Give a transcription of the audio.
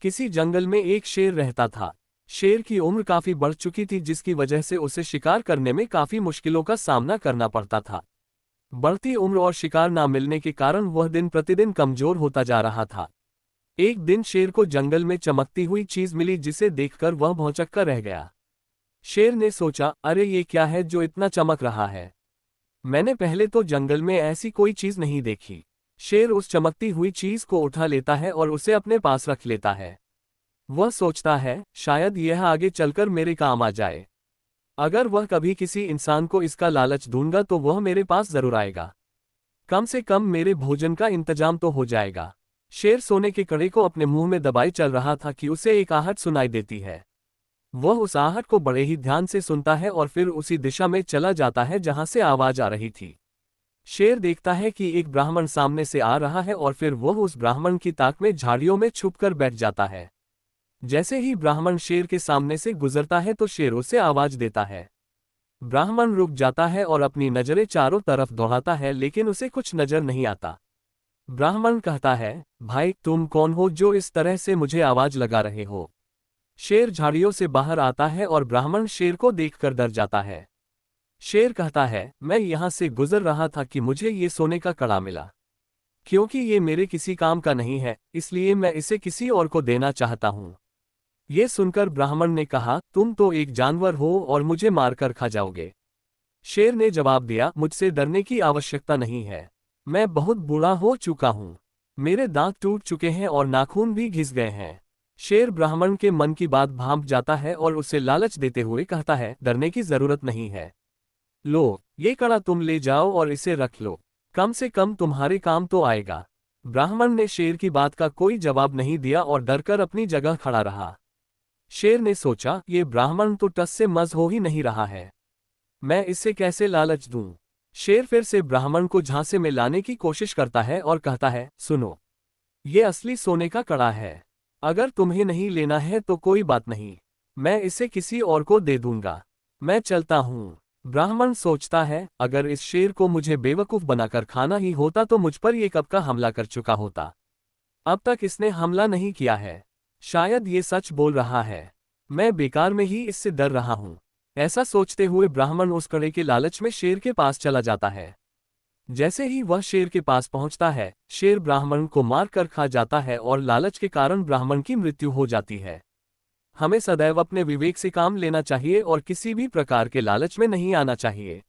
किसी जंगल में एक शेर रहता था। शेर की उम्र काफी बढ़ चुकी थी, जिसकी वजह से उसे शिकार करने में काफी मुश्किलों का सामना करना पड़ता था। बढ़ती उम्र और शिकार ना मिलने के कारण वह दिन प्रतिदिन कमजोर होता जा रहा था। एक दिन शेर को जंगल में चमकती हुई चीज मिली, जिसे देखकर वह भौंचक्का रह गया। शेर ने सोचा, अरे ये क्या है जो इतना चमक रहा है? मैंने पहले तो जंगल में ऐसी कोई चीज नहीं देखी। शेर उस चमकती हुई चीज को उठा लेता है और उसे अपने पास रख लेता है। वह सोचता है, शायद यह आगे चलकर मेरे काम आ जाए। अगर वह कभी किसी इंसान को इसका लालच दूंगा तो वह मेरे पास जरूर आएगा। कम से कम मेरे भोजन का इंतजाम तो हो जाएगा। शेर सोने के कड़े को अपने मुंह में दबाए चल रहा था कि उसे एक आहट सुनाई देती है। वह उस आहट को बड़े ही ध्यान से सुनता है और फिर उसी दिशा में चला जाता है जहां से आवाज आ रही थी। शेर देखता है कि एक ब्राह्मण सामने से आ रहा है और फिर वह उस ब्राह्मण की ताक में झाड़ियों में छुपकर बैठ जाता है। जैसे ही ब्राह्मण शेर के सामने से गुजरता है तो शेर उसे आवाज देता है। ब्राह्मण रुक जाता है और अपनी नजरें चारों तरफ दौड़ाता है, लेकिन उसे कुछ नजर नहीं आता। ब्राह्मण कहता है, भाई तुम कौन हो जो इस तरह से मुझे आवाज लगा रहे हो? शेर झाड़ियों से बाहर आता है और ब्राह्मण शेर को देखकर डर जाता है। शेर कहता है, मैं यहां से गुजर रहा था कि मुझे ये सोने का कड़ा मिला। क्योंकि ये मेरे किसी काम का नहीं है, इसलिए मैं इसे किसी और को देना चाहता हूं। ये सुनकर ब्राह्मण ने कहा, तुम तो एक जानवर हो और मुझे मारकर खा जाओगे। शेर ने जवाब दिया, मुझसे डरने की आवश्यकता नहीं है। मैं बहुत बूढ़ा हो चुका हूं। मेरे दांत टूट चुके हैं और नाखून भी घिस गए हैं। शेर ब्राह्मण के मन की बात भांप जाता है और उसे लालच देते हुए कहता है, डरने की जरूरत नहीं है। लो, ये कड़ा तुम ले जाओ और इसे रख लो। कम से कम तुम्हारे काम तो आएगा। ब्राह्मण ने शेर की बात का कोई जवाब नहीं दिया और डरकर अपनी जगह खड़ा रहा। शेर ने सोचा, ये ब्राह्मण तो टस से मस हो ही नहीं रहा है। मैं इससे कैसे लालच दूं? शेर फिर से ब्राह्मण को झांसे में लाने की कोशिश करता है और कहता है, सुनो, ये असली सोने का कड़ा है। अगर तुम्हें नहीं लेना है तो कोई बात नहीं, मैं इसे किसी और को दे दूंगा। मैं चलता हूं। ब्राह्मण सोचता है, अगर इस शेर को मुझे बेवकूफ बनाकर खाना ही होता तो मुझ पर ये कब का हमला कर चुका होता। अब तक इसने हमला नहीं किया है। शायद ये सच बोल रहा है। मैं बेकार में ही इससे डर रहा हूं। ऐसा सोचते हुए ब्राह्मण उस कड़े के लालच में शेर के पास चला जाता है। जैसे ही वह शेर के पास पहुंचता है, शेर ब्राह्मण को मार कर खा जाता है और लालच के कारण ब्राह्मण की मृत्यु हो जाती है। हमें सदैव अपने विवेक से काम लेना चाहिए और किसी भी प्रकार के लालच में नहीं आना चाहिए।